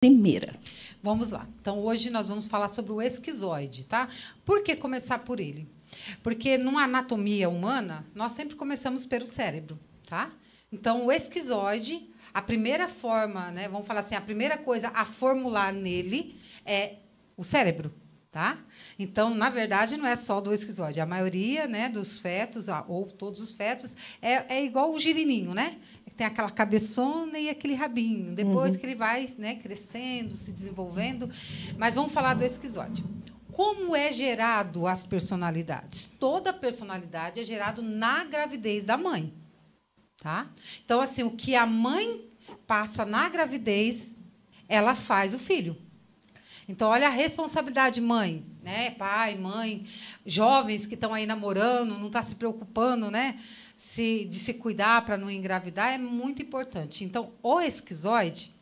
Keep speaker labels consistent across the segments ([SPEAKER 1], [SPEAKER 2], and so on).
[SPEAKER 1] primeira.
[SPEAKER 2] Vamos lá. Então, hoje nós vamos falar sobre o esquizoide, tá? Por que começar por ele? Porque, numa anatomia humana, nós sempre começamos pelo cérebro, tá? Então, o esquizoide, a primeira forma, né, vamos falar assim, a primeira coisa a formular nele é o cérebro, tá? Então, na verdade, não é só do esquizoide. A maioria, né, dos fetos, ou todos os fetos, é igual o girininho, né? Tem aquela cabeçona e aquele rabinho. Depois que ele vai, né, crescendo, se desenvolvendo. Mas vamos falar do esquizoide. Como é gerado as personalidades? Toda personalidade é gerado na gravidez da mãe. Tá? Então, assim, o que a mãe passa na gravidez, ela faz o filho. Então, olha a responsabilidade, mãe, né? Pai, mãe, jovens que estão aí namorando, não está se preocupando, né? De se cuidar para não engravidar, é muito importante. Então, o esquizoide,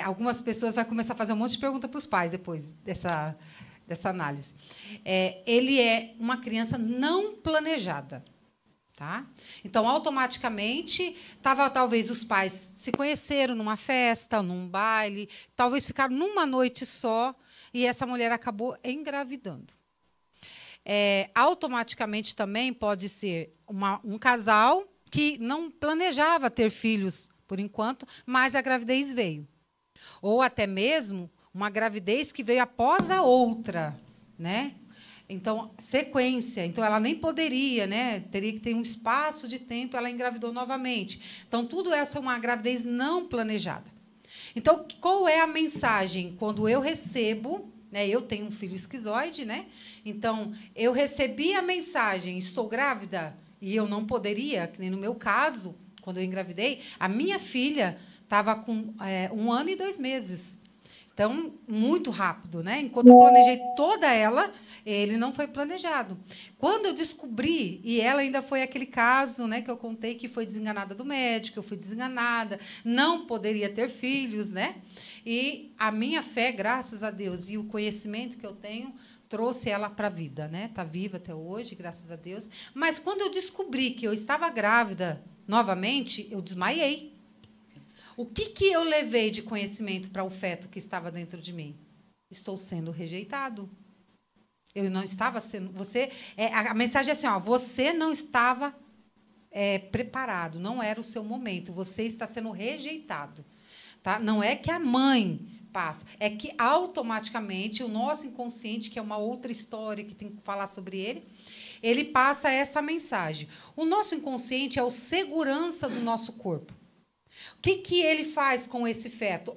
[SPEAKER 2] algumas pessoas vão começar a fazer um monte de pergunta para os pais depois dessa análise. Ele é uma criança não planejada. Tá? Então, automaticamente, talvez os pais se conheceram numa festa, num baile, talvez ficaram numa noite só, e essa mulher acabou engravidando. Automaticamente também pode ser um casal que não planejava ter filhos por enquanto, mas a gravidez veio. Ou até mesmo uma gravidez que veio após a outra, né? Então, sequência. Então, ela nem poderia, né? Teria que ter um espaço de tempo, ela engravidou novamente. Então, tudo isso é uma gravidez não planejada. Então, qual é a mensagem? Quando eu recebo, né, eu tenho um filho esquizoide, né? Então, eu recebi a mensagem, estou grávida, e eu não poderia, que nem no meu caso, quando eu engravidei, a minha filha estava com 1 ano e 2 meses. Então, muito rápido, né? Enquanto eu planejei toda ela, ele não foi planejado. Quando eu descobri, e ela ainda foi aquele caso, né, que eu contei que foi desenganada do médico, eu fui desenganada, não poderia ter filhos, né? E a minha fé, graças a Deus, e o conhecimento que eu tenho, trouxe ela para a vida, né? Está viva até hoje, graças a Deus. Mas quando eu descobri que eu estava grávida novamente, eu desmaiei. O que eu levei de conhecimento para o feto que estava dentro de mim? Estou sendo rejeitado. Eu não estava sendo... a mensagem é assim, ó, você não estava preparado, não era o seu momento, você está sendo rejeitado. Tá? Não é que a mãe passa, é que automaticamente o nosso inconsciente, que é uma outra história que tem que falar sobre ele passa essa mensagem. O nosso inconsciente é o segurança do nosso corpo. O que ele faz com esse feto?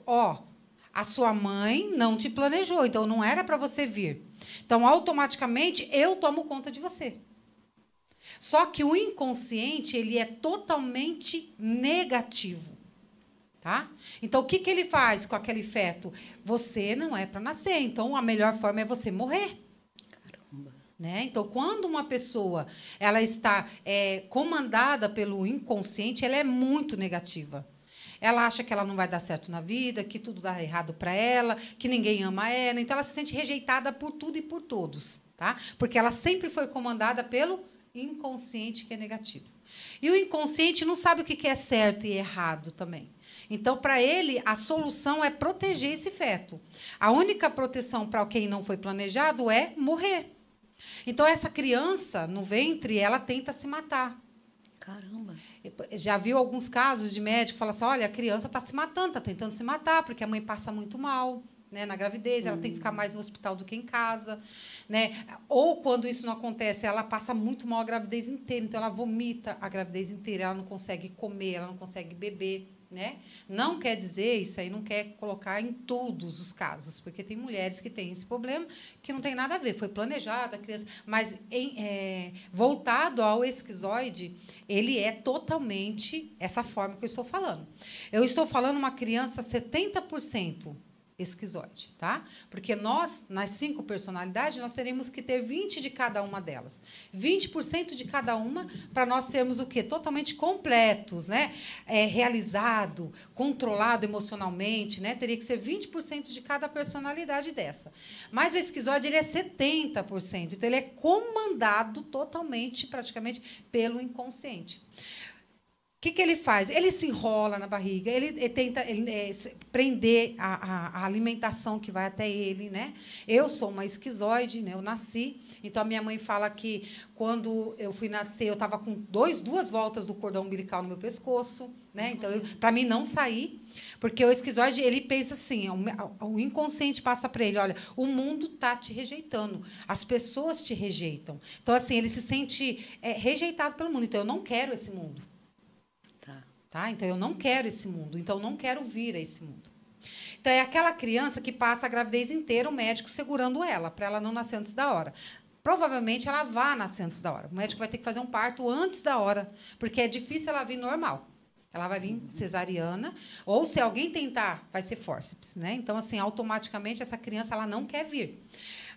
[SPEAKER 2] A sua mãe não te planejou, então não era para você vir. Então, automaticamente, eu tomo conta de você. Só que o inconsciente ele é totalmente negativo. Tá? Então, o que ele faz com aquele feto? Você não é para nascer, então a melhor forma é você morrer. Caramba. Né? Então, quando uma pessoa ela está comandada pelo inconsciente, ela é muito negativa. Ela acha que ela não vai dar certo na vida, que tudo dá errado para ela, que ninguém ama ela. Então, ela se sente rejeitada por tudo e por todos. Tá? Porque ela sempre foi comandada pelo inconsciente, que é negativo. E o inconsciente não sabe o que é certo e errado também. Então, para ele, a solução é proteger esse feto. A única proteção para quem não foi planejado é morrer. Então, essa criança, no ventre, ela tenta se matar.
[SPEAKER 1] Caramba.
[SPEAKER 2] Já viu alguns casos de médico que falam assim, olha, a criança está se matando, está tentando se matar, porque a mãe passa muito mal, né, na gravidez, ela tem que ficar mais no hospital do que em casa. Né? Ou, quando isso não acontece, ela passa muito mal a gravidez inteira, então ela vomita a gravidez inteira, ela não consegue comer, ela não consegue beber. Né? Não quer dizer, isso aí não quer colocar em todos os casos, porque tem mulheres que têm esse problema que não tem nada a ver, foi planejado a criança, mas voltado ao esquizoide, ele é totalmente essa forma que eu estou falando. Eu estou falando uma criança 70% esquizoide, tá? Porque nós, nas 5 personalidades, nós teremos que ter 20 de cada uma delas. 20% de cada uma, para nós sermos o quê? Totalmente completos, né? Realizado, controlado emocionalmente, né? Teria que ser 20% de cada personalidade dessa. Mas o esquizoide, ele é 70%, então ele é comandado totalmente, praticamente, pelo inconsciente. que ele faz? Ele se enrola na barriga, ele tenta prender a alimentação que vai até ele, né? Eu sou uma esquizoide, né? Eu nasci, então a minha mãe fala que quando eu fui nascer, eu estava com duas voltas do cordão umbilical no meu pescoço, né? Então, para mim não sair, porque o esquizoide, ele pensa assim, o inconsciente passa para ele, olha, o mundo está te rejeitando, as pessoas te rejeitam. Então, assim, ele se sente rejeitado pelo mundo. Então, eu não quero esse mundo. Tá? Então, eu não quero esse mundo. Então, eu não quero vir a esse mundo. Então, é aquela criança que passa a gravidez inteira, o médico segurando ela, para ela não nascer antes da hora. Provavelmente, ela vai nascer antes da hora. O médico vai ter que fazer um parto antes da hora, porque é difícil ela vir normal. Ela vai vir cesariana, ou se alguém tentar, vai ser fórceps, né? Então, assim, automaticamente, essa criança ela não quer vir.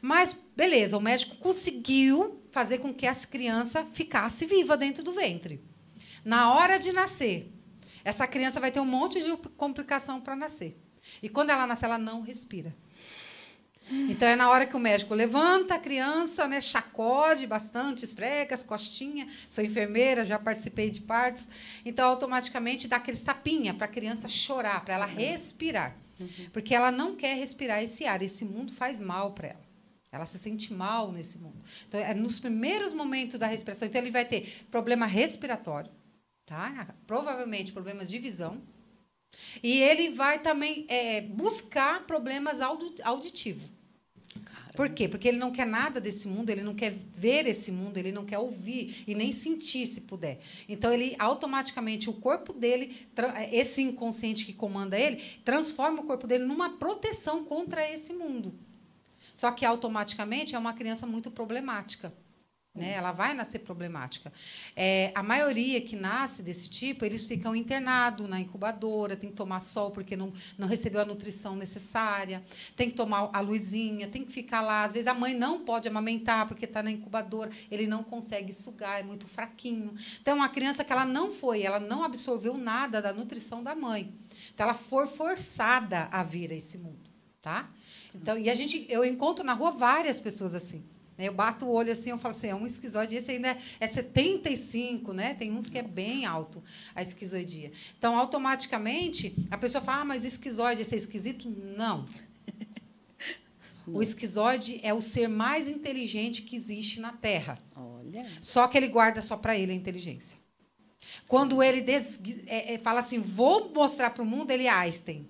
[SPEAKER 2] Mas, beleza, o médico conseguiu fazer com que essa criança ficasse viva dentro do ventre. Na hora de nascer, essa criança vai ter um monte de complicação para nascer. E quando ela nasce, ela não respira. Então, é na hora que o médico levanta a criança, né, chacode bastante, esfrega as costinhas. Sou enfermeira, já participei de partos. Então, automaticamente, dá aquele tapinha para a criança chorar, para ela respirar. Porque ela não quer respirar esse ar. Esse mundo faz mal para ela. Ela se sente mal nesse mundo. Então, é nos primeiros momentos da respiração. Então, ele vai ter problema respiratório. Tá? Provavelmente problemas de visão. E ele vai também buscar problemas auditivos. Caramba. Por quê? Porque ele não quer nada desse mundo, ele não quer ver esse mundo, ele não quer ouvir e nem sentir, se puder. Então, ele automaticamente, o corpo dele, esse inconsciente que comanda ele, transforma o corpo dele numa proteção contra esse mundo. Só que, automaticamente, é uma criança muito problemática. Né? Ela vai nascer problemática. A maioria que nasce desse tipo, eles ficam internados na incubadora, tem que tomar sol porque não recebeu a nutrição necessária, tem que tomar a luzinha, tem que ficar lá. Às vezes, a mãe não pode amamentar porque está na incubadora, ele não consegue sugar, é muito fraquinho. Então, uma criança que ela não absorveu nada da nutrição da mãe. Então, ela foi forçada a vir a esse mundo. Tá? Então, eu encontro na rua várias pessoas assim. Eu bato o olho assim, eu falo assim, é um esquizoide, esse ainda é 75, né? Tem uns que é bem alto, a esquizoidia. Então, automaticamente, a pessoa fala, mas esquizoide, esse é esquisito? Não. O esquizoide é o ser mais inteligente que existe na Terra. Olha. Só que ele guarda só para ele a inteligência. Quando ele fala assim, vou mostrar para o mundo, ele é Einstein.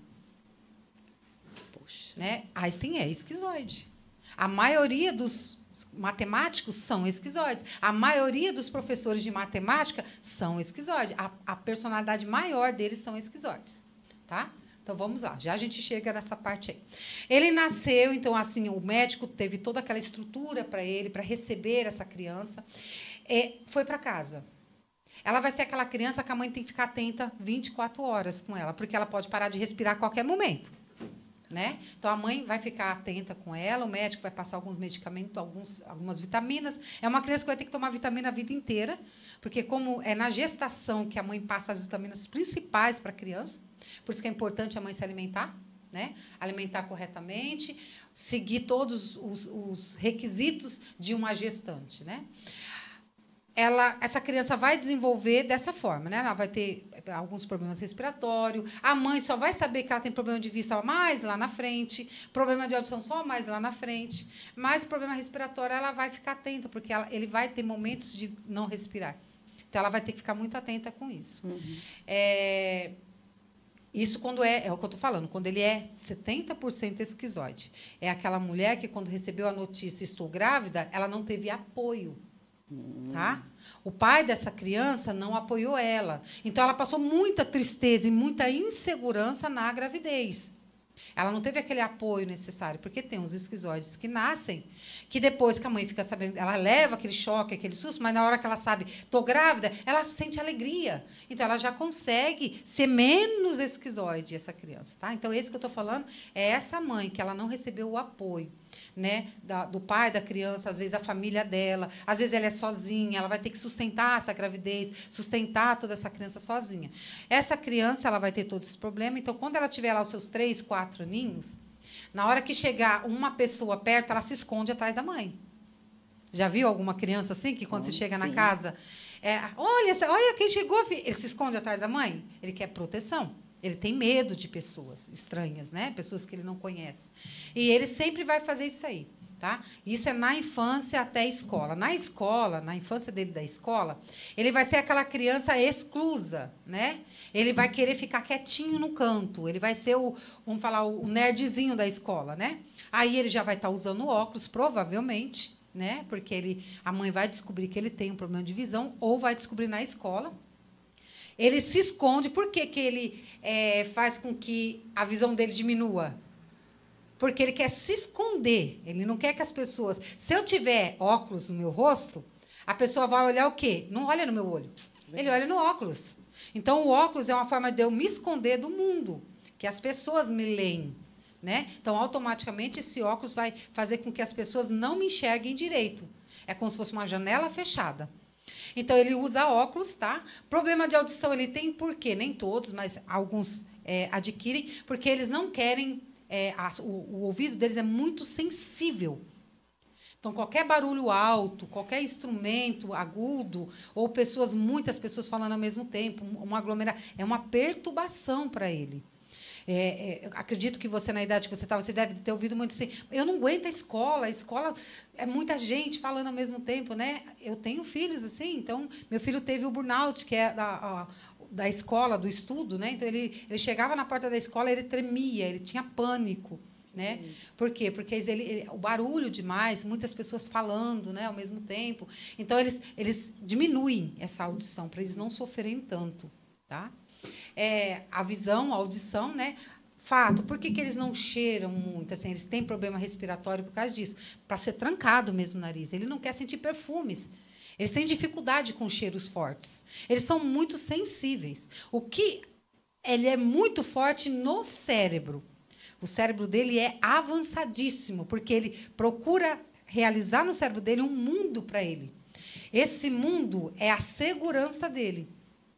[SPEAKER 2] Poxa. Né? Einstein é esquizoide. A maioria dos matemáticos são esquizoides. A maioria dos professores de matemática são esquizoides. A personalidade maior deles são esquizoides. Tá? Então, vamos lá. Já a gente chega nessa parte aí. Ele nasceu, então, assim, o médico teve toda aquela estrutura para ele, para receber essa criança. Foi para casa. Ela vai ser aquela criança que a mãe tem que ficar atenta 24 horas com ela, porque ela pode parar de respirar a qualquer momento. Né? Então, a mãe vai ficar atenta com ela, o médico vai passar alguns medicamentos, algumas vitaminas. É uma criança que vai ter que tomar vitamina a vida inteira, porque como é na gestação que a mãe passa as vitaminas principais para a criança, por isso que é importante a mãe se alimentar, né? Alimentar corretamente, seguir todos os requisitos de uma gestante. Né? Essa criança vai desenvolver dessa forma, né? Ela vai ter alguns problemas respiratórios. A mãe só vai saber que ela tem problema de vista mais lá na frente, problema de audição só mais lá na frente, mas problema respiratório ela vai ficar atenta, porque ele vai ter momentos de não respirar. Então, ela vai ter que ficar muito atenta com isso. Isso quando é o que eu estou falando, quando ele é 70% esquizoide. É aquela mulher que, quando recebeu a notícia, estou grávida, ela não teve apoio. Tá? O pai dessa criança não apoiou ela. Então, ela passou muita tristeza e muita insegurança na gravidez. Ela não teve aquele apoio necessário, porque tem uns esquizoides que nascem, que depois que a mãe fica sabendo, ela leva aquele choque, aquele susto, mas na hora que ela sabe, estou grávida, ela sente alegria. Então, ela já consegue ser menos esquizoide, essa criança. Tá? Então, esse que eu estou falando é essa mãe, que ela não recebeu o apoio. Né, do pai da criança, às vezes a família dela, às vezes ela é sozinha, ela vai ter que sustentar essa gravidez, sustentar toda essa criança sozinha. Essa criança ela vai ter todos esses problemas, então, quando ela tiver lá os seus 3, 4 aninhos, na hora que chegar uma pessoa perto, ela se esconde atrás da mãe. Já viu alguma criança assim, que quando você chega na casa, Olha quem chegou. Ele se esconde atrás da mãe. Ele quer proteção. Ele tem medo de pessoas estranhas, né? Pessoas que ele não conhece. E ele sempre vai fazer isso aí. Tá? Isso é na infância até a escola. Na escola, na infância dele da escola, ele vai ser aquela criança exclusa, né? Ele vai querer ficar quietinho no canto. Ele vai ser vamos falar, o nerdzinho da escola, né? Aí ele já vai estar usando óculos, provavelmente, né? Porque a mãe vai descobrir que ele tem um problema de visão ou vai descobrir na escola. Ele se esconde. Por que ele faz com que a visão dele diminua? Porque ele quer se esconder. Ele não quer que as pessoas... Se eu tiver óculos no meu rosto, a pessoa vai olhar o quê? Não olha no meu olho. Ele olha no óculos. Então, o óculos é uma forma de eu me esconder do mundo, que as pessoas me leem. Né? Então, automaticamente, esse óculos vai fazer com que as pessoas não me enxerguem direito. É como se fosse uma janela fechada. Então, ele usa óculos, tá? Problema de audição ele tem por quê? Nem todos, mas alguns adquirem, porque eles não querem... o ouvido deles é muito sensível. Então, qualquer barulho alto, qualquer instrumento agudo, ou muitas pessoas falando ao mesmo tempo, uma aglomeração, é uma perturbação para ele. Acredito que você, na idade que você estava, você deve ter ouvido muito assim, eu não aguento a escola é muita gente falando ao mesmo tempo, né? Eu tenho filhos assim, então, meu filho teve o burnout, que é da escola, do estudo, né? Então, ele chegava na porta da escola, ele tremia, ele tinha pânico. Né? Por quê? Porque o barulho demais, muitas pessoas falando, né, ao mesmo tempo. Então, eles diminuem essa audição, para eles não sofrerem tanto. Tá? A visão, a audição, né? Fato, por que eles não cheiram muito? Assim, eles têm problema respiratório por causa disso, para ser trancado mesmo o nariz. Ele não quer sentir perfumes. Eles têm dificuldade com cheiros fortes. Eles são muito sensíveis. Ele é muito forte no cérebro. O cérebro dele é avançadíssimo, porque ele procura realizar no cérebro dele um mundo para ele. Esse mundo é a segurança dele.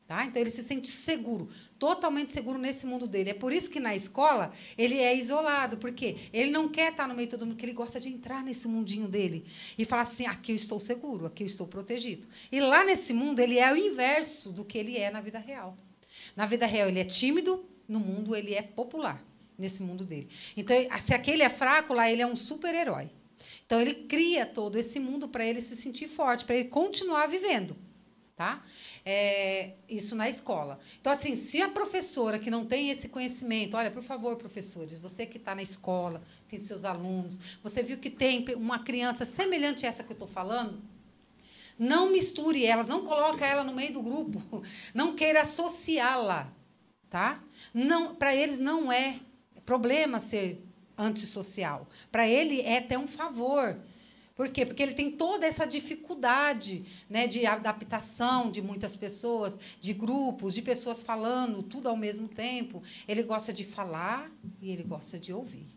[SPEAKER 2] Tá? Então, ele se sente seguro, totalmente seguro nesse mundo dele. É por isso que, na escola, ele é isolado, porque ele não quer estar no meio de todo mundo, porque ele gosta de entrar nesse mundinho dele e falar assim, aqui eu estou seguro, aqui eu estou protegido. E lá nesse mundo, ele é o inverso do que ele é na vida real. Na vida real, ele é tímido, no mundo, ele é popular. Nesse mundo dele. Então, se aquele é fraco, lá ele é um super-herói. Então, ele cria todo esse mundo para ele se sentir forte, para ele continuar vivendo. Tá? Isso na escola. Então, assim, se a professora que não tem esse conhecimento... Olha, por favor, professores, você que está na escola, tem seus alunos, você viu que tem uma criança semelhante a essa que eu estou falando, não misture elas, não coloque ela no meio do grupo, não queira associá-la. Tá? Para eles não é problema ser antissocial. Para ele é até um favor. Por quê? Porque ele tem toda essa dificuldade, né, de adaptação de muitas pessoas, de grupos, de pessoas falando tudo ao mesmo tempo. Ele gosta de falar e ele gosta de ouvir.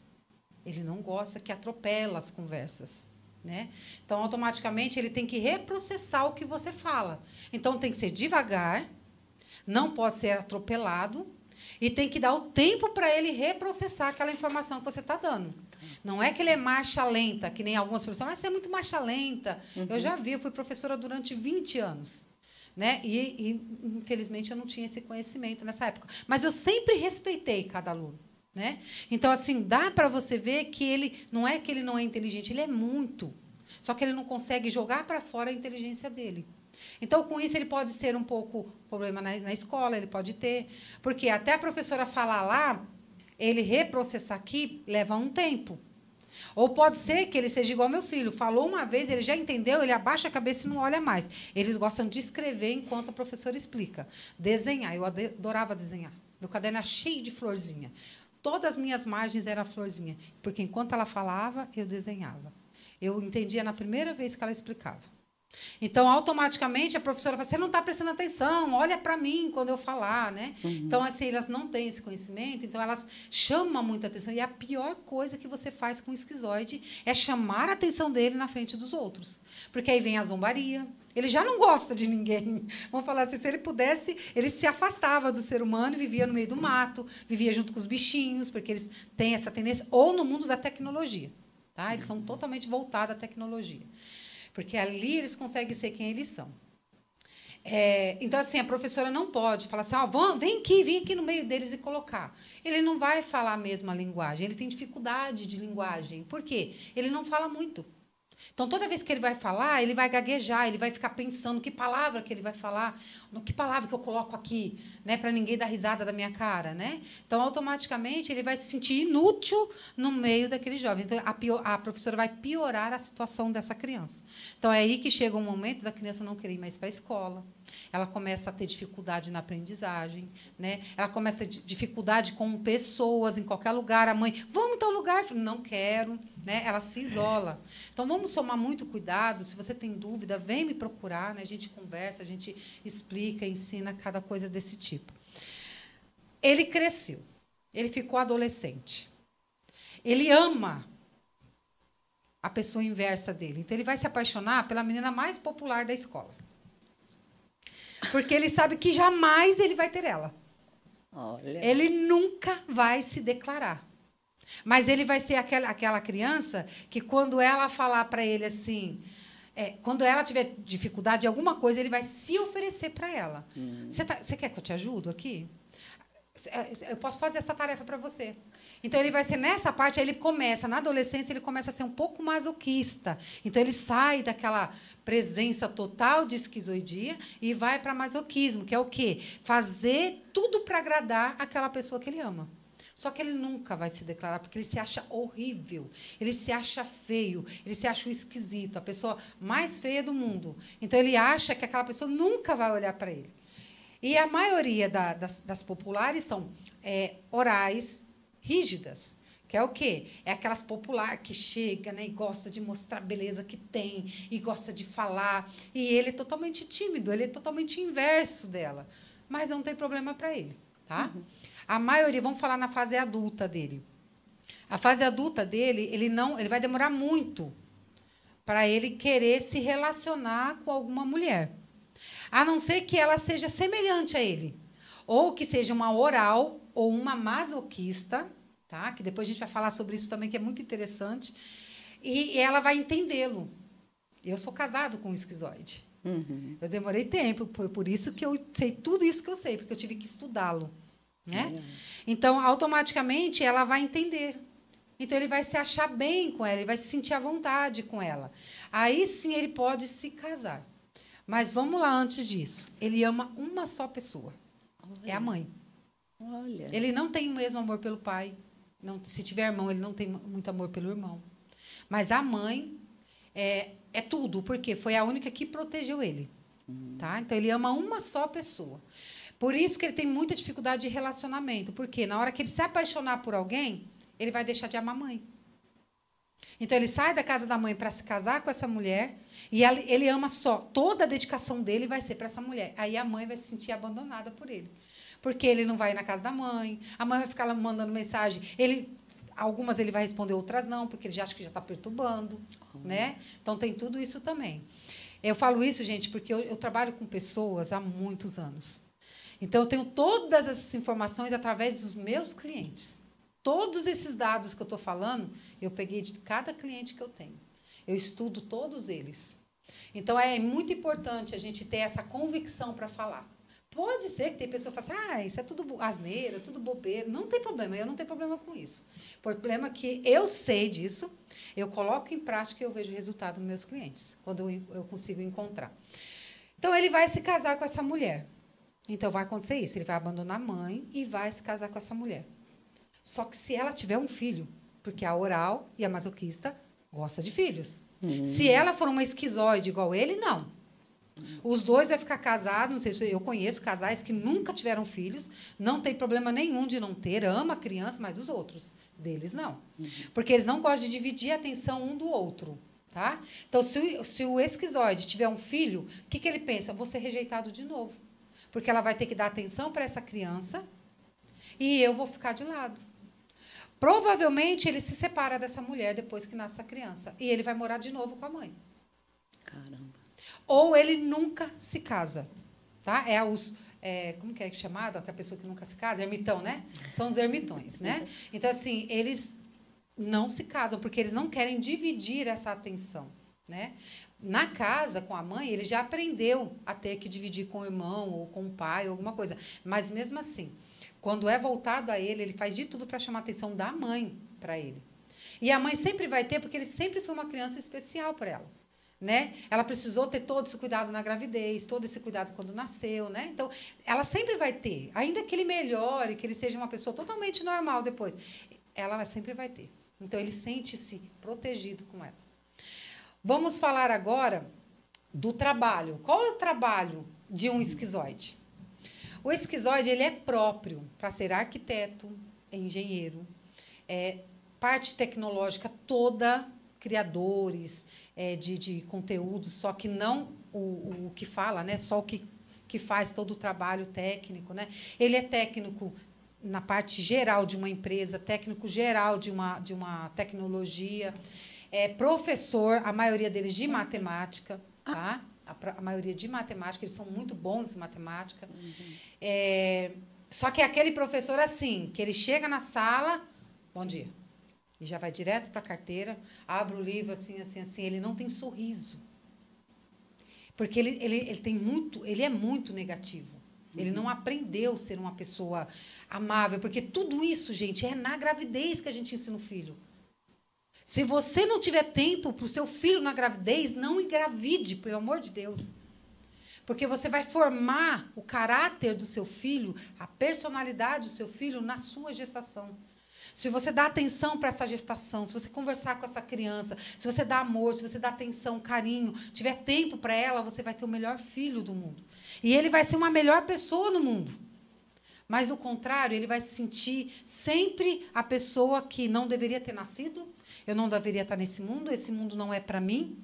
[SPEAKER 2] Ele não gosta que atropela as conversas. Né? Então, automaticamente, ele tem que reprocessar o que você fala. Então, tem que ser devagar, não pode ser atropelado, e tem que dar o tempo para ele reprocessar aquela informação que você está dando. Não é que ele é marcha lenta, que nem algumas pessoas, mas você é muito marcha lenta. Uhum. Eu já vi, eu fui professora durante 20 anos. Né? E, infelizmente, eu não tinha esse conhecimento nessa época. Mas eu sempre respeitei cada aluno. Né? Então, assim, dá para você ver que ele não é que ele não é inteligente, ele é muito. Só que ele não consegue jogar para fora a inteligência dele. Então, com isso, ele pode ser um pouco problema na escola, ele pode ter. Porque até a professora falar lá, ele reprocessar aqui, leva um tempo. Ou pode ser que ele seja igual ao meu filho. Falou uma vez, ele já entendeu, ele abaixa a cabeça e não olha mais. Eles gostam de escrever enquanto a professora explica. Desenhar, eu adorava desenhar. Meu caderno era cheio de florzinha. Todas as minhas margens eram florzinha. Porque enquanto ela falava, eu desenhava. Eu entendia na primeira vez que ela explicava. Então, automaticamente, a professora fala, você não está prestando atenção, olha para mim quando eu falar. Né? Uhum. Então, assim, elas não têm esse conhecimento, então elas chamam muita atenção. E a pior coisa que você faz com o esquizoide é chamar a atenção dele na frente dos outros. Porque aí vem a zombaria. Ele já não gosta de ninguém. Vamos falar assim, se ele pudesse, ele se afastava do ser humano e vivia no meio do mato, vivia junto com os bichinhos, porque eles têm essa tendência, ou no mundo da tecnologia. Tá? Eles são totalmente voltados à tecnologia. Porque ali eles conseguem ser quem eles são. Então, assim, a professora não pode falar assim, vem aqui no meio deles e colocar. Ele não vai falar a mesma linguagem, ele tem dificuldade de linguagem. Por quê? Ele não fala muito. Então, toda vez que ele vai falar, ele vai gaguejar, ele vai ficar pensando que palavra que ele vai falar, que palavra que eu coloco aqui, né, para ninguém dar risada da minha cara, né? Então, automaticamente, ele vai se sentir inútil no meio daquele jovem. Então, a professora vai piorar a situação dessa criança. Então, é aí que chega um momento da criança não querer ir mais para a escola. Ela começa a ter dificuldade na aprendizagem, né? Ela começa a ter dificuldade com pessoas em qualquer lugar. A mãe, vamos em tal lugar? Não quero. Né? Ela se isola. Então, vamos tomar muito cuidado. Se você tem dúvida, vem me procurar. Né? A gente conversa, a gente explica, ensina cada coisa desse tipo. Ele cresceu. Ele ficou adolescente. Ele ama a pessoa inversa dele. Então, ele vai se apaixonar pela menina mais popular da escola. Porque ele sabe que jamais ele vai ter ela.
[SPEAKER 1] Olha.
[SPEAKER 2] Ele nunca vai se declarar. Mas ele vai ser aquela criança que, quando ela falar para ele assim, quando ela tiver dificuldade de alguma coisa, ele vai se oferecer para ela. Você quer que eu te ajude aqui? Eu posso fazer essa tarefa para você. Então, ele vai ser nessa parte, aí ele começa, na adolescência, ele começa a ser um pouco masoquista. Então, ele sai daquela presença total de esquizoidia e vai para masoquismo, que é o quê? Fazer tudo para agradar aquela pessoa que ele ama. Só que ele nunca vai se declarar, porque ele se acha horrível, ele se acha feio, ele se acha o esquisito, a pessoa mais feia do mundo. Então, ele acha que aquela pessoa nunca vai olhar para ele. E a maioria das populares são orais, rígidas. Que é o quê? É aquelas popular que chega, né, e gosta de mostrar a beleza que tem, e gosta de falar. E ele é totalmente tímido, ele é totalmente inverso dela. Mas não tem problema para ele. Tá? A maioria, vamos falar na fase adulta dele. A fase adulta dele, ele vai demorar muito para ele querer se relacionar com alguma mulher. A não ser que ela seja semelhante a ele. Ou que seja uma oral ou uma masoquista, tá? Que depois a gente vai falar sobre isso também, que é muito interessante. E ela vai entendê-lo. Eu sou casado com um esquizoide. Eu demorei tempo, foi por isso que eu sei tudo isso que eu sei, porque eu tive que estudá-lo. Né? Então, automaticamente, ela vai entender. Então, ele vai se achar bem com ela, ele vai se sentir à vontade com ela. Aí, sim, ele pode se casar. Mas vamos lá antes disso. Ele ama uma só pessoa. É a mãe.
[SPEAKER 1] Olha.
[SPEAKER 2] Ele não tem o mesmo amor pelo pai. Não, se tiver irmão, ele não tem muito amor pelo irmão. Mas a mãe é tudo, porque foi a única que protegeu ele. Tá? Então, ele ama uma só pessoa. Por isso que ele tem muita dificuldade de relacionamento. Porque na hora que ele se apaixonar por alguém, ele vai deixar de amar a mãe. Então, ele sai da casa da mãe para se casar com essa mulher e ele ama só. Toda a dedicação dele vai ser para essa mulher. Aí a mãe vai se sentir abandonada por ele. Porque ele não vai na casa da mãe, a mãe vai ficar lá mandando mensagem. Algumas ele vai responder, outras não, porque ele já acha que já está perturbando. Né? Então, tem tudo isso também. Eu falo isso, gente, porque eu trabalho com pessoas há muitos anos. Então, eu tenho todas essas informações através dos meus clientes. Todos esses dados que eu estou falando, eu peguei de cada cliente que eu tenho. Eu estudo todos eles. Então, é muito importante a gente ter essa convicção para falar. Pode ser que tem pessoa que fale assim, isso é tudo asneira, tudo bobeira. Não tem problema, eu não tenho problema com isso. O problema é que eu sei disso, eu coloco em prática e eu vejo o resultado nos meus clientes, quando eu consigo encontrar. Então, ele vai se casar com essa mulher. Então, vai acontecer isso. Ele vai abandonar a mãe e vai se casar com essa mulher. Só que se ela tiver um filho, porque a oral e a masoquista gosta de filhos. Se ela for uma esquizoide igual ele, não. Os dois vão ficar casados. Não sei se eu conheço casais que nunca tiveram filhos, não tem problema nenhum de não ter, ama a criança, mas os outros, deles não. Porque eles não gostam de dividir a atenção um do outro. Tá? Então, se o esquizoide tiver um filho, o que ele pensa? Vou ser rejeitado de novo. Porque ela vai ter que dar atenção para essa criança e eu vou ficar de lado. Provavelmente, ele se separa dessa mulher depois que nasce essa criança. E ele vai morar de novo com a mãe.
[SPEAKER 1] Caramba.
[SPEAKER 2] Ou ele nunca se casa. Tá? Como que é chamado? A pessoa que nunca se casa? Ermitão, né? São os ermitões. Né? Então, assim, eles não se casam, porque eles não querem dividir essa atenção. né? Na casa, com a mãe, ele já aprendeu a ter que dividir com o irmão ou com o pai, ou alguma coisa. Mas, mesmo assim, quando é voltado a ele, ele faz de tudo para chamar a atenção da mãe para ele. E a mãe sempre vai ter, porque ele sempre foi uma criança especial para ela. Né? Ela precisou ter todo esse cuidado na gravidez, todo esse cuidado quando nasceu, né? Então, ela sempre vai ter, ainda que ele melhore, que ele seja uma pessoa totalmente normal depois, ela sempre vai ter. Então, ele sente-se protegido com ela. Vamos falar agora do trabalho. Qual é o trabalho de um esquizoide? O esquizoide, ele é próprio para ser arquiteto, engenheiro, parte tecnológica toda, criadores de conteúdo, só que não o que fala, né? Só o que faz todo o trabalho técnico. Né? Ele é técnico na parte geral de uma empresa, técnico geral de uma tecnologia, professor, a maioria deles de matemática, tá? A maioria de matemática, eles são muito bons em matemática. Só que é aquele professor assim, que ele chega na sala, bom dia, e já vai direto para a carteira, abre o livro assim, assim, assim, ele não tem sorriso. Porque ele é muito negativo. Ele não aprendeu a ser uma pessoa amável, porque tudo isso, gente, é na gravidez que a gente ensina o filho. Se você não tiver tempo para o seu filho na gravidez, não engravide, pelo amor de Deus. Porque você vai formar o caráter do seu filho, a personalidade do seu filho na sua gestação. Se você dá atenção para essa gestação, se você conversar com essa criança, se você dá amor, se você dá atenção, carinho, tiver tempo para ela, você vai ter o melhor filho do mundo. E ele vai ser uma melhor pessoa no mundo. Mas, do contrário, ele vai se sentir sempre a pessoa que não deveria ter nascido. Eu não deveria estar nesse mundo, esse mundo não é para mim.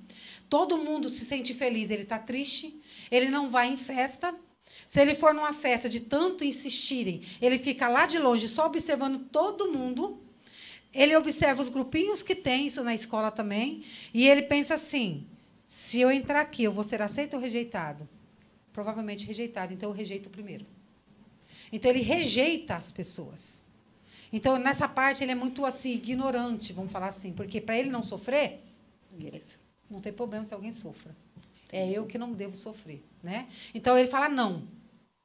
[SPEAKER 2] Todo mundo se sente feliz, ele está triste, ele não vai em festa. Se ele for numa festa de tanto insistirem, ele fica lá de longe só observando todo mundo. Ele observa os grupinhos que tem, isso na escola também, e ele pensa assim, se eu entrar aqui, eu vou ser aceito ou rejeitado? Provavelmente rejeitado, então eu rejeito primeiro. Então, ele rejeita as pessoas. Então, nessa parte, ele é muito assim, ignorante, vamos falar assim, porque para ele não sofrer, não tem problema se alguém sofra. É eu que não devo sofrer. Né? Então, ele fala não.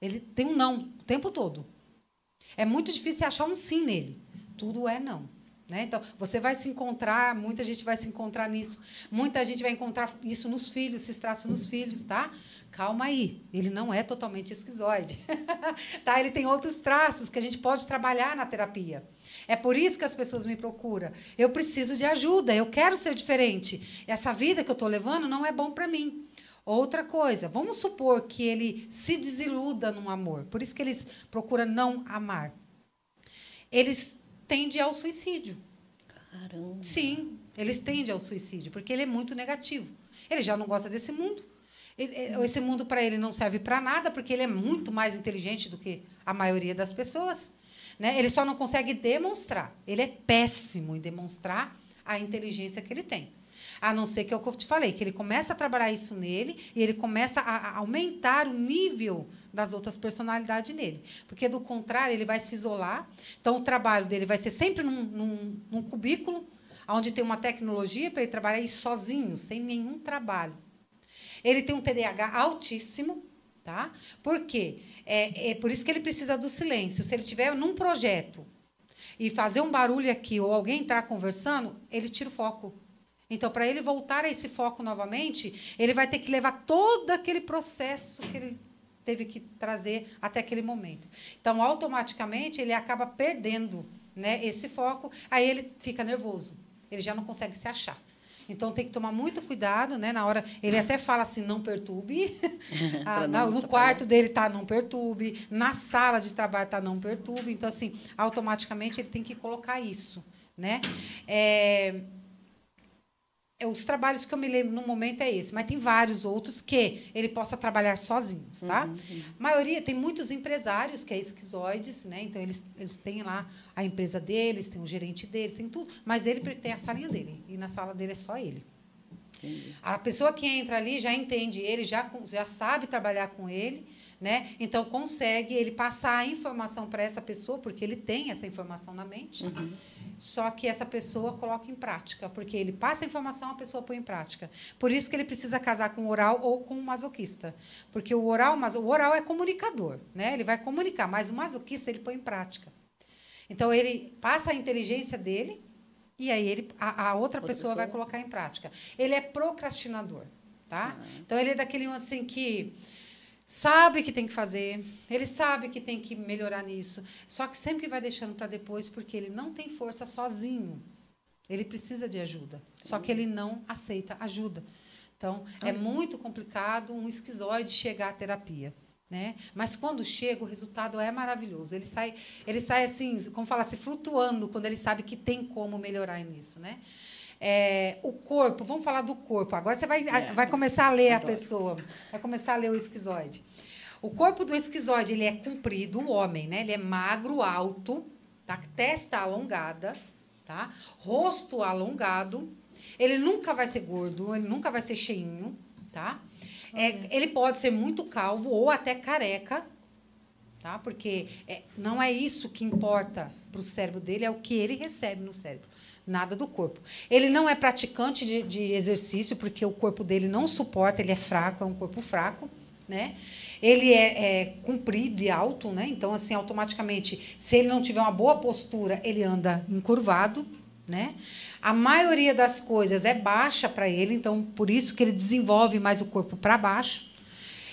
[SPEAKER 2] Ele tem um não o tempo todo. É muito difícil achar um sim nele. Tudo é não. Né? Então, você vai se encontrar, muita gente vai se encontrar nisso. Muita gente vai encontrar isso nos filhos, esses traços nos filhos, tá? Calma aí, ele não é totalmente esquizoide. Tá? Ele tem outros traços que a gente pode trabalhar na terapia. É por isso que as pessoas me procuram. Eu preciso de ajuda, eu quero ser diferente. Essa vida que eu estou levando não é bom para mim. Outra coisa, vamos supor que ele se desiluda num amor. Por isso que eles procuram não amar. Eles tendem ao suicídio.
[SPEAKER 1] Caramba.
[SPEAKER 2] Sim, eles tendem ao suicídio, porque ele é muito negativo. Ele já não gosta desse mundo. Esse mundo, para ele, não serve para nada, porque ele é muito mais inteligente do que a maioria das pessoas. Né? Ele só não consegue demonstrar. Ele é péssimo em demonstrar a inteligência que ele tem. A não ser que é o que eu te falei, que ele começa a trabalhar isso nele e ele começa a aumentar o nível das outras personalidades nele. Porque, do contrário, ele vai se isolar. Então, o trabalho dele vai ser sempre num cubículo, onde tem uma tecnologia para ele trabalhar aí sozinho, sem nenhum trabalho. Ele tem um TDAH altíssimo, tá? Por quê? É por isso que ele precisa do silêncio. Se ele estiver num projeto e fazer um barulho aqui ou alguém entrar conversando, ele tira o foco. Então, para ele voltar a esse foco novamente, ele vai ter que levar todo aquele processo que ele teve que trazer até aquele momento. Então, automaticamente, ele acaba perdendo, né, esse foco, aí ele fica nervoso. Ele já não consegue se achar. Então, tem que tomar muito cuidado, né? Na hora, ele até fala assim, não perturbe. No quarto dele está não perturbe. Na sala de trabalho está não perturbe. Então, assim, automaticamente, ele tem que colocar isso. Né? Os trabalhos que eu me lembro no momento é esse, mas tem vários outros que ele possa trabalhar sozinhos. Tá? A maioria, tem muitos empresários que é esquizoides, né? Então, eles têm lá a empresa deles, tem o gerente deles, tem tudo, mas ele tem a salinha dele, e na sala dele é só ele. Entendi. A pessoa que entra ali já entende ele, já sabe trabalhar com ele, né? Então, consegue ele passar a informação para essa pessoa, porque ele tem essa informação na mente, só que essa pessoa coloca em prática, porque ele passa a informação, a pessoa põe em prática. Por isso que ele precisa casar com o oral ou com o masoquista, porque o oral é comunicador, né? Ele vai comunicar, mas o masoquista ele põe em prática. Então, ele passa a inteligência dele e aí a outra pessoa vai colocar em prática. Ele é procrastinador, tá? Então, ele é daquele assim que sabe que tem que fazer, ele sabe que tem que melhorar nisso, só que sempre vai deixando para depois, porque ele não tem força sozinho. Ele precisa de ajuda, só que ele não aceita ajuda. Então, é muito complicado um esquizoide chegar à terapia, né? Mas quando chega, o resultado é maravilhoso. Ele sai assim, como fala assim, flutuando quando ele sabe que tem como melhorar nisso, né? O corpo, vamos falar do corpo. Agora você vai começar a ler a pessoa, vai começar a ler o esquizoide. O corpo do esquizoide ele é comprido, o homem, né? Ele é magro, alto, tá? Testa alongada, tá? Rosto alongado. Ele nunca vai ser gordo, ele nunca vai ser cheinho, tá? Ele pode ser muito calvo ou até careca, tá? Porque não é isso que importa para o cérebro dele, é o que ele recebe no cérebro. Nada do corpo. Ele não é praticante de exercício, porque o corpo dele não suporta, ele é fraco, é um corpo fraco, né? Ele é comprido e alto, né? Então, assim, automaticamente, se ele não tiver uma boa postura, ele anda encurvado, né? A maioria das coisas é baixa para ele, então, por isso que ele desenvolve mais o corpo para baixo.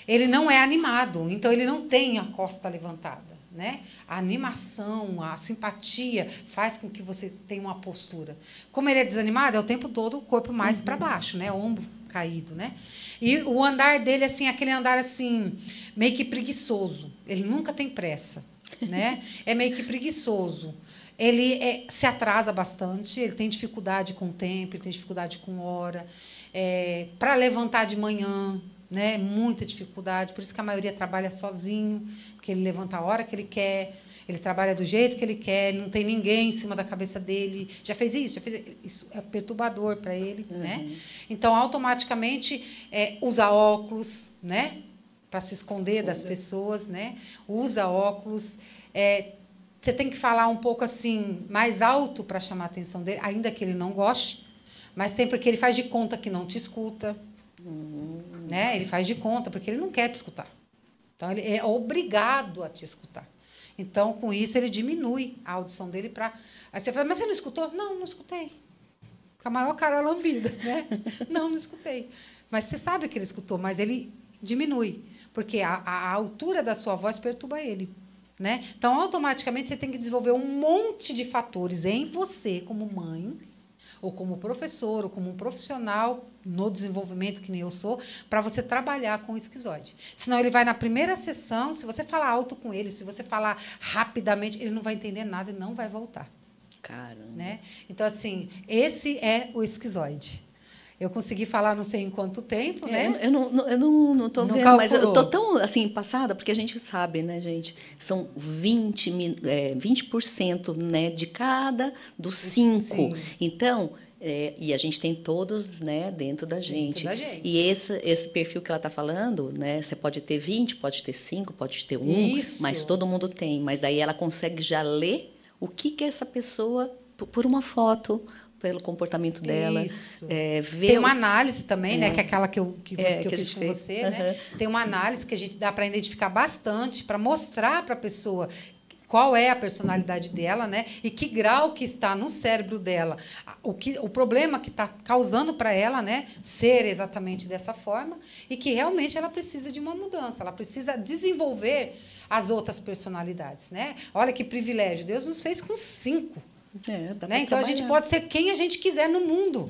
[SPEAKER 2] Ele não é animado, então, ele não tem a costa levantada. Né? A animação, a simpatia faz com que você tenha uma postura. Como ele é desanimado, é o tempo todo o corpo mais para baixo, né? Ombro caído, né? E o andar dele assim, aquele andar assim, meio que preguiçoso. Ele nunca tem pressa, né? É meio que preguiçoso. Ele se atrasa bastante, ele tem dificuldade com o tempo, ele tem dificuldade com hora. Para levantar de manhã, né? Muita dificuldade, por isso que a maioria trabalha sozinho, porque ele levanta a hora que ele quer, ele trabalha do jeito que ele quer, não tem ninguém em cima da cabeça dele. Já fez isso? Isso é perturbador para ele, né? Então, automaticamente, usa óculos, né? Para se esconder das pessoas, né? Usa óculos. Você tem que falar um pouco assim mais alto para chamar a atenção dele, ainda que ele não goste, mas tem porque ele faz de conta que não te escuta. Né? Ele faz de conta, porque ele não quer te escutar. Então, ele é obrigado a te escutar. Então, com isso, ele diminui a audição dele para... Aí você fala, mas você não escutou? Não, não escutei. Com a maior cara lambida. Né? Não escutei. Mas você sabe que ele escutou, mas ele diminui, porque a altura da sua voz perturba ele. Né? Então, automaticamente, você tem que desenvolver um monte de fatores em você, como mãe, ou como professor, ou como um profissional no desenvolvimento, que nem eu sou, para você trabalhar com o esquizoide. Senão, ele vai na primeira sessão, se você falar alto com ele, se você falar rapidamente, ele não vai entender nada e não vai voltar.
[SPEAKER 1] Caramba.
[SPEAKER 2] Né? Então, assim, esse é o esquizoide. Eu consegui falar não sei em quanto tempo, né?
[SPEAKER 3] Eu não estou vendo,
[SPEAKER 2] calculou.
[SPEAKER 3] mas eu estou tão assim, passada, porque a gente sabe, né, gente? São 20%, né, de cada dos 5.
[SPEAKER 2] Sim.
[SPEAKER 3] Então, e a gente tem todos, né, dentro da gente. E esse perfil que ela está falando, né, você pode ter 20, pode ter 5, pode ter 1, mas todo mundo tem. Mas daí ela consegue já ler o que essa pessoa, por uma foto, pelo comportamento dela. Ver
[SPEAKER 2] tem uma análise também, né? Que é aquela que eu fiz com você, né? Tem uma análise que a gente dá para identificar bastante, para mostrar para a pessoa qual é a personalidade dela, né? E que grau que está no cérebro dela, o problema que está causando para ela, né? Ser exatamente dessa forma, e que realmente ela precisa de uma mudança, ela precisa desenvolver as outras personalidades, né? Olha que privilégio, Deus nos fez com 5. Né? Então, a gente pode ser quem a gente quiser no mundo.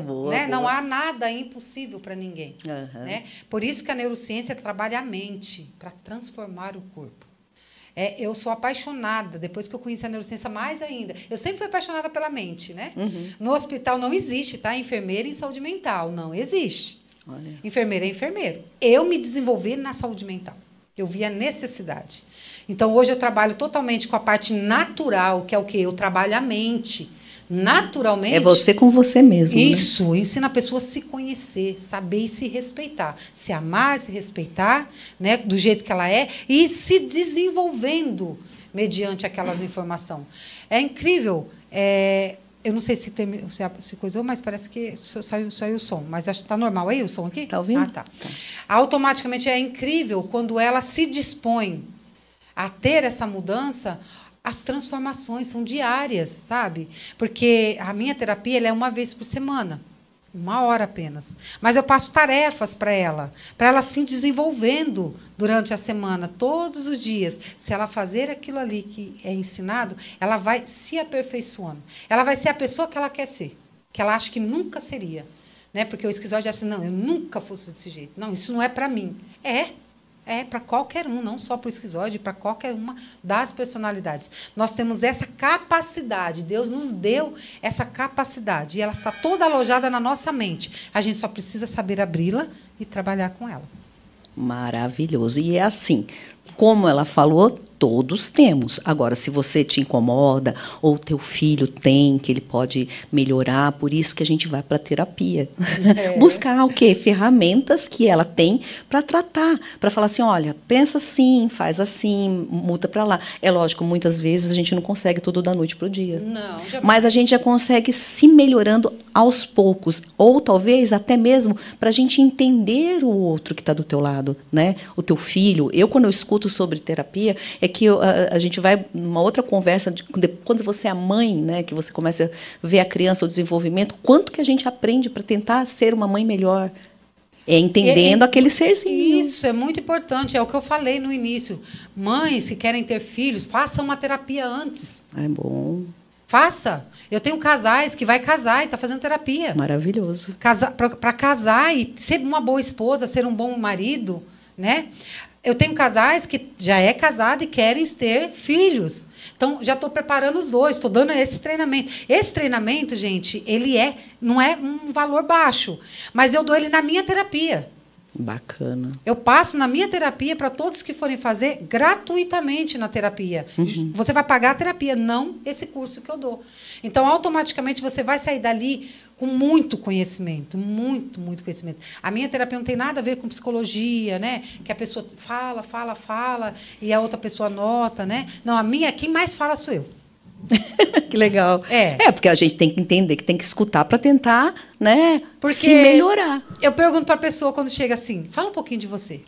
[SPEAKER 3] Boa,
[SPEAKER 2] né?
[SPEAKER 3] boa.
[SPEAKER 2] Não há nada impossível para ninguém. Né? Por isso que a neurociência trabalha a mente, para transformar o corpo. Eu sou apaixonada, depois que eu conheci a neurociência, mais ainda. Eu sempre fui apaixonada pela mente. Né? No hospital não existe, tá? Enfermeira em saúde mental. Não existe.
[SPEAKER 3] Olha.
[SPEAKER 2] Enfermeira é enfermeiro. Eu me desenvolvi na saúde mental. Eu vi a necessidade. Então, hoje eu trabalho totalmente com a parte natural, que é o quê? Eu trabalho a mente. naturalmente...
[SPEAKER 3] É você com você mesmo.
[SPEAKER 2] Isso,
[SPEAKER 3] né?
[SPEAKER 2] Ensina a pessoa a se conhecer, saber e se respeitar. Se amar, se respeitar, né, do jeito que ela é, e se desenvolvendo mediante aquelas informações. É incrível. Eu não sei se coisou, mas parece que saiu o som. Mas acho que está normal aí o som aqui?
[SPEAKER 3] Está ouvindo?
[SPEAKER 2] Tá. Automaticamente é incrível quando ela se dispõe a ter essa mudança. As transformações são diárias, sabe? Porque a minha terapia ela é uma vez por semana, 1 hora apenas. Mas eu passo tarefas para ela se desenvolvendo durante a semana, todos os dias. Se ela fazer aquilo ali que é ensinado, ela vai se aperfeiçoando. Ela vai ser a pessoa que ela quer ser, que ela acha que nunca seria. Né? Porque o esquizoide acha assim, não, eu nunca fosse desse jeito. Não, isso não é para mim. É para qualquer um, não só para o esquizoide, para qualquer uma das personalidades. Nós temos essa capacidade, Deus nos deu essa capacidade, e ela está toda alojada na nossa mente. A gente só precisa saber abri-la e trabalhar com ela.
[SPEAKER 3] Maravilhoso. E é assim, como ela falou, todos temos. Agora, se você te incomoda, ou teu filho tem, que ele pode melhorar, por isso que a gente vai para a terapia. Buscar o quê? Ferramentas que ela tem para tratar, para falar assim, olha, pensa assim, faz assim, muda para lá. É lógico, muitas vezes a gente não consegue tudo da noite para o dia.
[SPEAKER 2] Não,
[SPEAKER 3] mas a gente já consegue se melhorando aos poucos, ou talvez até mesmo para a gente entender o outro que está do teu lado, né? O teu filho. Quando eu escuto sobre terapia, é que a gente vai numa outra conversa, quando você é mãe, né, que você começa a ver a criança, o desenvolvimento, quanto que a gente aprende para tentar ser uma mãe melhor, entendendo aquele serzinho.
[SPEAKER 2] Isso, é muito importante, é o que eu falei no início. Mães que querem ter filhos, façam uma terapia antes.
[SPEAKER 3] É bom.
[SPEAKER 2] Faça. Eu tenho casais que vai casar e está fazendo terapia.
[SPEAKER 3] Maravilhoso.
[SPEAKER 2] Para casar e ser uma boa esposa, ser um bom marido, né? Eu tenho casais que já é casado e querem ter filhos. Então, já estou preparando os dois, estou dando esse treinamento. Esse treinamento, gente, não é um valor baixo, mas eu dou ele na minha terapia.
[SPEAKER 3] Bacana.
[SPEAKER 2] Eu passo na minha terapia para todos que forem fazer gratuitamente na terapia. Uhum. Você vai pagar a terapia, não esse curso que eu dou. Então, automaticamente, você vai sair dali com muito conhecimento, muito, muito conhecimento. A minha terapia não tem nada a ver com psicologia, né? Que a pessoa fala, e a outra pessoa anota, né? Não, a minha, quem mais fala sou eu.
[SPEAKER 3] Que legal. Porque a gente tem que entender que tem que escutar para tentar, né, se melhorar.
[SPEAKER 2] Eu pergunto para a pessoa quando chega assim, fala um pouquinho de você.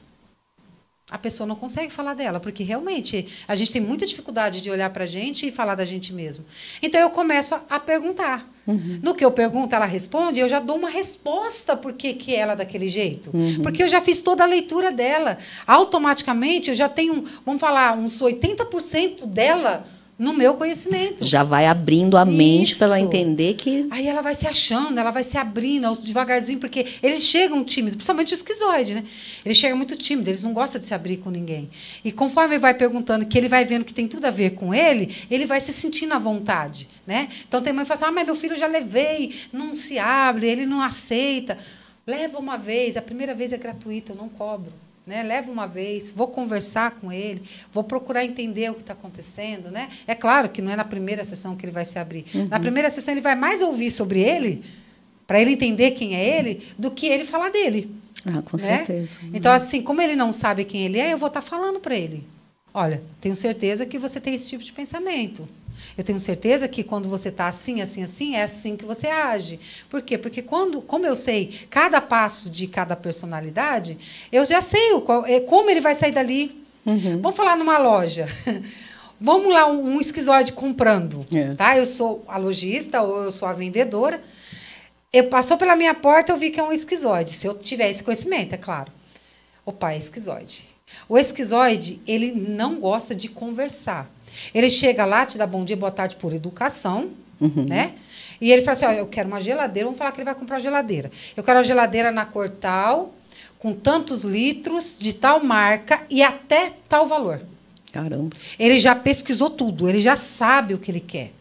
[SPEAKER 2] A pessoa não consegue falar dela, porque realmente a gente tem muita dificuldade de olhar para a gente e falar da gente mesmo. Então, eu começo a perguntar. Uhum. No que eu pergunto, ela responde, eu já dou uma resposta por que ela é daquele jeito. Uhum. Porque eu já fiz toda a leitura dela. Automaticamente, eu já tenho, vamos falar, uns 80% dela no meu conhecimento.
[SPEAKER 3] Já vai abrindo a mente para ela entender que...
[SPEAKER 2] Aí ela vai se achando, ela vai se abrindo devagarzinho, porque eles chegam tímidos, principalmente o esquizoide, né? Eles chegam muito tímidos, eles não gostam de se abrir com ninguém. E conforme ele vai perguntando, que ele vai vendo que tem tudo a ver com ele vai se sentindo à vontade, né? Então, tem mãe que fala assim, mas meu filho eu já levei, não se abre, ele não aceita. Leva uma vez, a primeira vez é gratuito, eu não cobro. Né? Leva uma vez, vou conversar com ele, vou procurar entender o que está acontecendo. Né? É claro que não é na primeira sessão que ele vai se abrir. Uhum. Na primeira sessão, ele vai mais ouvir sobre ele, para ele entender quem é ele, do que ele falar dele.
[SPEAKER 3] Com certeza.
[SPEAKER 2] Então, assim, como ele não sabe quem ele é, eu vou estar falando para ele. Olha, tenho certeza que você tem esse tipo de pensamento. Eu tenho certeza que quando você está assim, assim, assim, é assim que você age. Por quê? Porque como eu sei cada passo de cada personalidade, eu já sei como ele vai sair dali. Uhum. Vamos falar numa loja. Vamos lá, um esquizoide comprando. Tá? Eu sou a lojista ou eu sou a vendedora. Passou pela minha porta, eu vi que é um esquizoide. Se eu tiver esse conhecimento, é claro. Opa, é esquizoide. O esquizoide, ele não gosta de conversar. Ele chega lá, te dá bom dia, boa tarde por educação, né? E ele fala assim, eu quero uma geladeira, vamos falar que ele vai comprar uma geladeira. Eu quero uma geladeira na cor tal, com tantos litros, de tal marca e até tal valor.
[SPEAKER 3] Caramba.
[SPEAKER 2] Ele já pesquisou tudo, ele já sabe o que ele quer.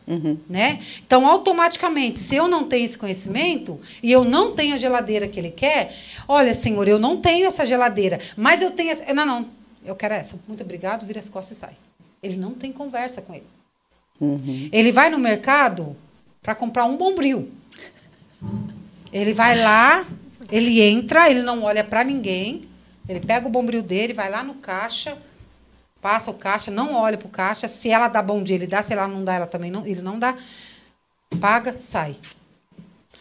[SPEAKER 2] Né? Então, automaticamente, se eu não tenho esse conhecimento e eu não tenho a geladeira que ele quer, olha, senhor, eu não tenho essa geladeira, mas eu tenho essa... Não, eu quero essa. Muito obrigado, vira as costas e sai. Ele não tem conversa com ele. Ele vai no mercado, para comprar um Bombril. Ele vai lá, ele entra, ele não olha para ninguém, ele pega o Bombril dele, vai lá no caixa, passa o caixa, não olha para o caixa. Se ela dá bom dia, ele dá. Se ela não dá, ela também não, ele não dá. Paga, sai.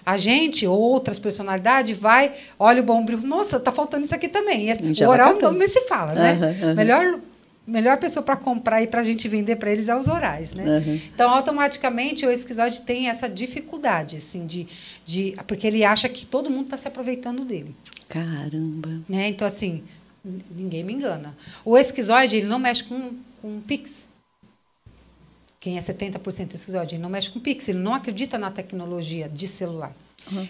[SPEAKER 2] A gente, ou outras personalidades, vai, olha o Bombril. Nossa, tá faltando isso aqui também. O oral então nem se fala, né? Melhor pessoa para comprar e para a gente vender para eles é os orais, né? Então, automaticamente, o esquizoide tem essa dificuldade, assim, porque ele acha que todo mundo está se aproveitando dele.
[SPEAKER 3] Caramba.
[SPEAKER 2] Né? Então, assim, ninguém me engana. O esquizoide, ele não mexe com Pix. Quem é 70% esquizoide, ele não mexe com Pix, ele não acredita na tecnologia de celular.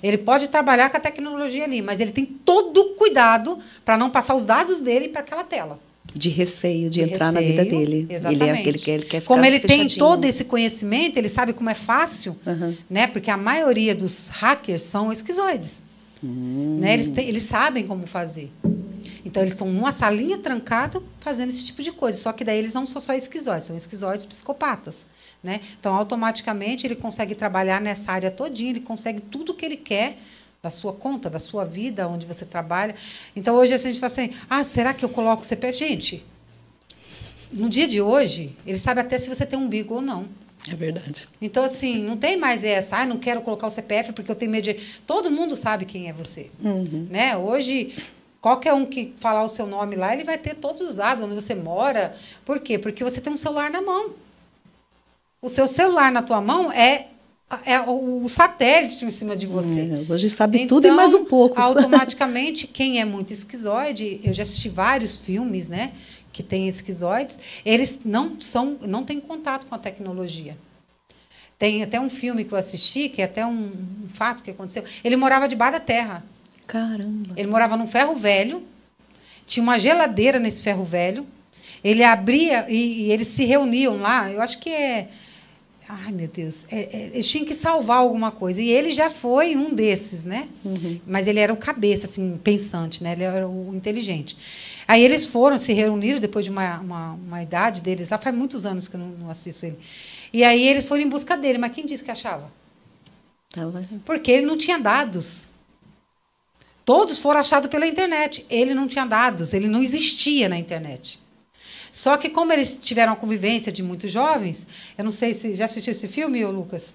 [SPEAKER 2] Ele pode trabalhar com a tecnologia ali, mas ele tem todo o cuidado para não passar os dados dele para aquela tela.
[SPEAKER 3] De receio de entrar na vida dele.
[SPEAKER 2] Exatamente.
[SPEAKER 3] Ele quer ficar
[SPEAKER 2] como ele
[SPEAKER 3] fechadinho.
[SPEAKER 2] tem todo esse conhecimento, ele sabe como é fácil, né? Porque a maioria dos hackers são esquizoides. Né? Eles sabem como fazer. Então, eles estão numa salinha trancado fazendo esse tipo de coisa. Só que daí eles não são só esquizoides, são esquizoides psicopatas. Né? Então, automaticamente, ele consegue trabalhar nessa área todinha, ele consegue tudo o que ele quer da sua conta, da sua vida, onde você trabalha. Então, hoje, assim, a gente fala assim, será que eu coloco o CPF? Gente, no dia de hoje, ele sabe até se você tem umbigo ou não.
[SPEAKER 3] É verdade.
[SPEAKER 2] Então, assim, não tem mais essa, não quero colocar o CPF porque eu tenho medo de... Todo mundo sabe quem é você. Né? Hoje, qualquer um que falar o seu nome lá, ele vai ter todos os dados, onde você mora. Por quê? Porque você tem um celular na mão. O seu celular na tua mão é o satélite em cima de você.
[SPEAKER 3] Hoje sabe tudo e mais um pouco.
[SPEAKER 2] Automaticamente, quem é muito esquizoide, eu já assisti vários filmes, né, que tem esquizoides, eles não têm contato com a tecnologia. Tem até um filme que eu assisti, que é até um fato que aconteceu. Ele morava debaixo da terra.
[SPEAKER 3] Caramba.
[SPEAKER 2] Ele morava num ferro velho, tinha uma geladeira nesse ferro velho, ele abria e eles se reuniam lá, eu acho que ai, meu Deus, eles tinham que salvar alguma coisa. E ele já foi um desses, né? Mas ele era o cabeça, assim, pensante, né? Ele era o inteligente. Aí eles se reuniram depois de uma idade deles, lá faz muitos anos que eu não assisto ele. E aí eles foram em busca dele, mas quem disse que achava? Porque ele não tinha dados. Todos foram achados pela internet. Ele não tinha dados, ele não existia na internet. Só que, como eles tiveram a convivência de muitos jovens, eu não sei se já assistiu esse filme, ou Lucas?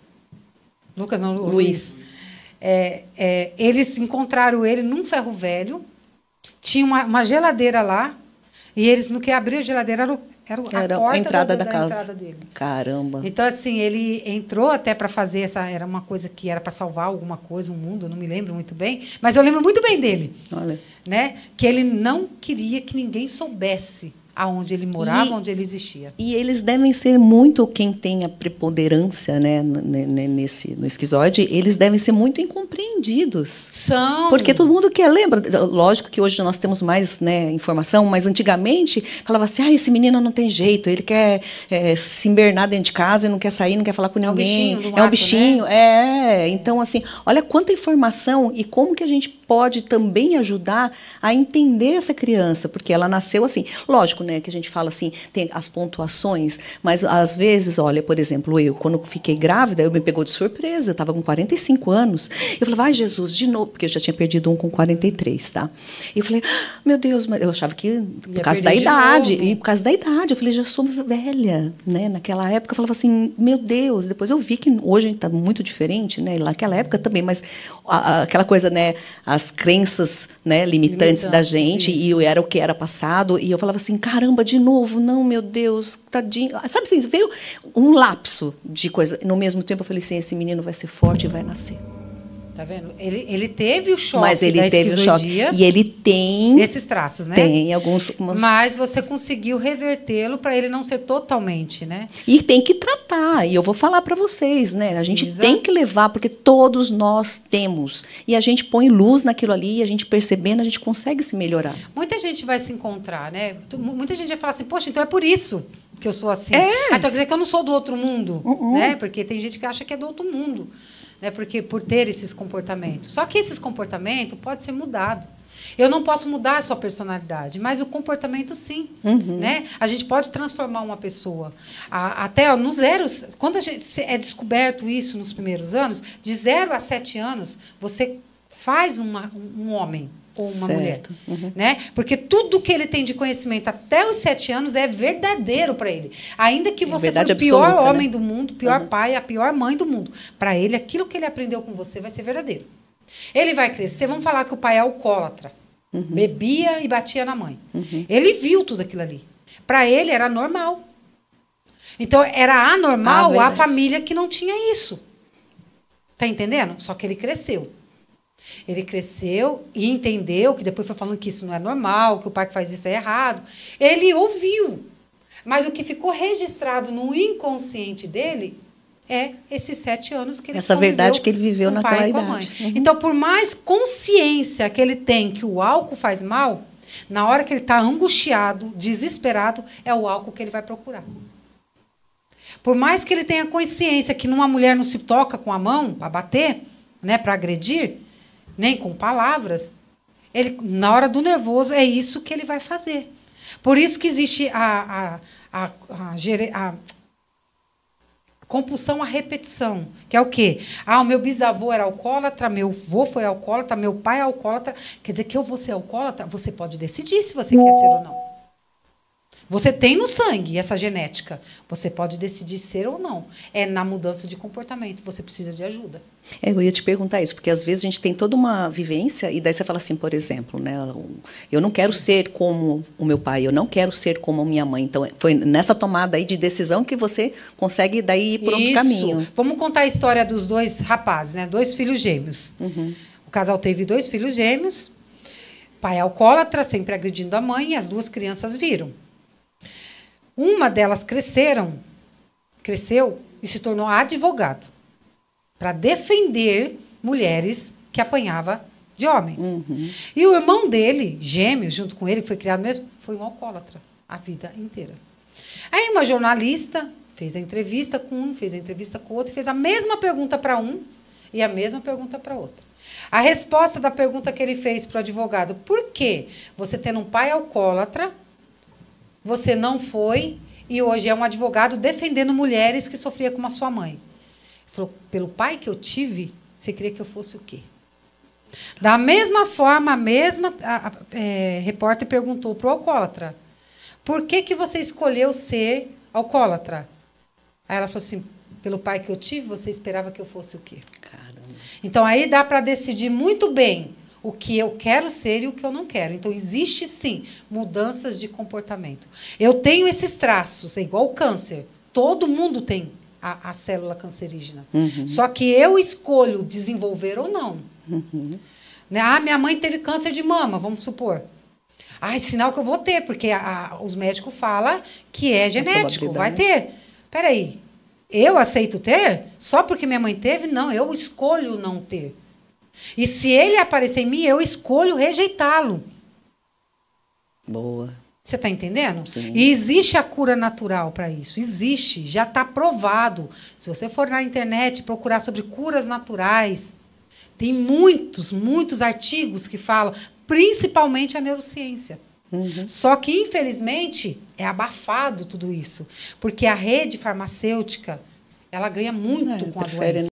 [SPEAKER 2] Lucas não, Luiz. Eles encontraram ele num ferro velho, tinha uma geladeira lá, e eles, no que abriu a geladeira, era a porta
[SPEAKER 3] a entrada da casa.
[SPEAKER 2] Entrada dele.
[SPEAKER 3] Caramba.
[SPEAKER 2] Então, assim, ele entrou até para fazer era uma coisa que era para salvar alguma coisa, um mundo, eu não me lembro muito bem, mas eu lembro muito bem dele.
[SPEAKER 3] Olha.
[SPEAKER 2] Né? Que ele não queria que ninguém soubesse aonde ele morava, onde ele existia.
[SPEAKER 3] E eles devem ser muito, quem tem a preponderância, né, no esquizoide, eles devem ser muito incompreendidos.
[SPEAKER 2] São.
[SPEAKER 3] Porque todo mundo quer, lembra? Lógico que hoje nós temos mais, né, informação, mas antigamente falava assim, esse menino não tem jeito, ele quer se embernar dentro de casa, ele não quer sair, não quer falar com ninguém. É um bichinho. Né? Então, assim, olha quanta informação e como que a gente pode também ajudar a entender essa criança, porque ela nasceu assim. Lógico, né, que a gente fala assim, tem as pontuações, mas às vezes, olha, por exemplo, quando fiquei grávida, eu me pegou de surpresa, eu estava com 45 anos, eu falava, ai, Jesus, de novo, porque eu já tinha perdido um com 43, tá? E eu falei, meu Deus, mas eu achava que por causa da idade, e por causa da idade, eu falei, já sou velha, né? Naquela época eu falava assim, meu Deus, depois eu vi que hoje está muito diferente, né? Naquela época também, mas aquela coisa, né, as crenças, né, limitantes da gente, e eu era o que era passado, e eu falava assim, caramba, de novo, não, meu Deus, tadinho. Sabe assim, veio um lapso de coisa. No mesmo tempo, eu falei assim, esse menino vai ser forte e vai nascer.
[SPEAKER 2] Tá vendo? Ele teve o choque.
[SPEAKER 3] Mas ele teve o choque. E ele tem
[SPEAKER 2] esses traços, né?
[SPEAKER 3] Tem alguns.
[SPEAKER 2] Mas você conseguiu revertê-lo para ele não ser totalmente, né?
[SPEAKER 3] E tem que tratar. E eu vou falar para vocês, né? A gente tem que levar, porque todos nós temos. E a gente põe luz naquilo ali, e a gente percebendo, a gente consegue se melhorar.
[SPEAKER 2] Muita gente vai se encontrar, né? Muita gente vai falar assim, poxa, então é por isso que eu sou assim. Então quer dizer que eu não sou do outro mundo, né? Porque tem gente que acha que é do outro mundo. Né, porque por ter esses comportamentos. Só que esses comportamentos podem ser mudados. Eu não posso mudar a sua personalidade, mas o comportamento, sim. Né? A gente pode transformar uma pessoa. Até ó, no zero, quando a gente é descoberto isso nos primeiros anos, de 0 a 7 anos, você faz um homem ou uma mulher. Né? Porque tudo que ele tem de conhecimento até os 7 anos é verdadeiro para ele. Ainda que você for o pior absoluta, homem, né? Do mundo, pior pai, a pior mãe do mundo. Para ele, aquilo que ele aprendeu com você vai ser verdadeiro. Ele vai crescer, vamos falar que o pai é alcoólatra. Bebia e batia na mãe. Ele viu tudo aquilo ali. Para ele era normal. Então, era anormal a família que não tinha isso. Tá entendendo? Só que ele cresceu. Ele cresceu e entendeu, que depois foi falando que isso não é normal, que o pai que faz isso é errado. Ele ouviu. Mas o que ficou registrado no inconsciente dele é esses 7 anos que ele
[SPEAKER 3] essa verdade que ele viveu naquela idade.
[SPEAKER 2] Então, por mais consciência que ele tem que o álcool faz mal, na hora que ele está angustiado, desesperado, é o álcool que ele vai procurar. Por mais que ele tenha consciência que numa mulher não se toca com a mão para bater, né, para agredir, nem com palavras, ele, na hora do nervoso, é isso que ele vai fazer. Por isso que existe a compulsão à repetição, que é o quê? O meu bisavô era alcoólatra, meu avô foi alcoólatra, meu pai é alcoólatra. Quer dizer que eu vou ser alcoólatra? Você pode decidir se você quer ser ou não. Você tem no sangue essa genética. Você pode decidir ser ou não. É na mudança de comportamento. Você precisa de ajuda.
[SPEAKER 3] Eu ia te perguntar isso, porque às vezes a gente tem toda uma vivência e daí você fala assim, por exemplo, né, eu não quero ser como o meu pai, eu não quero ser como a minha mãe. Então, foi nessa tomada aí de decisão que você consegue daí ir por outro caminho.
[SPEAKER 2] Vamos contar a história dos 2 rapazes, né? 2 filhos gêmeos. O casal teve 2 filhos gêmeos, pai alcoólatra, sempre agredindo a mãe, e as 2 crianças viram. Uma delas cresceu e se tornou advogado para defender mulheres que apanhavam de homens. E o irmão dele, gêmeos, junto com ele, que foi criado mesmo, foi um alcoólatra a vida inteira. Aí uma jornalista fez a entrevista com um, fez a entrevista com o outro, fez a mesma pergunta para um e a mesma pergunta para outro. A resposta da pergunta que ele fez para o advogado, por que você tendo um pai alcoólatra, você não foi e hoje é um advogado defendendo mulheres que sofriam como a sua mãe? Ele falou, pelo pai que eu tive, você queria que eu fosse o quê? Da mesma forma, a repórter perguntou para o alcoólatra, por que você escolheu ser alcoólatra? Aí ela falou assim, pelo pai que eu tive, você esperava que eu fosse o quê?
[SPEAKER 3] Caramba.
[SPEAKER 2] Então, aí dá para decidir muito bem o que eu quero ser e o que eu não quero. Então, existe, sim, mudanças de comportamento. Eu tenho esses traços, é igual o câncer. Todo mundo tem a célula cancerígena. Só que eu escolho desenvolver ou não. Né? Minha mãe teve câncer de mama, vamos supor. É sinal que eu vou ter, porque os médicos falam que é genético, vai ter. Espera aí, eu aceito ter? Só porque minha mãe teve? Não, eu escolho não ter. E se ele aparecer em mim, eu escolho rejeitá-lo.
[SPEAKER 3] Boa.
[SPEAKER 2] Você está entendendo?
[SPEAKER 3] Sim.
[SPEAKER 2] E existe a cura natural para isso. Existe, já está provado. Se você for na internet procurar sobre curas naturais, tem muitos artigos que falam, principalmente a neurociência. Só que, infelizmente, é abafado tudo isso. Porque a rede farmacêutica ela ganha muito com a doença.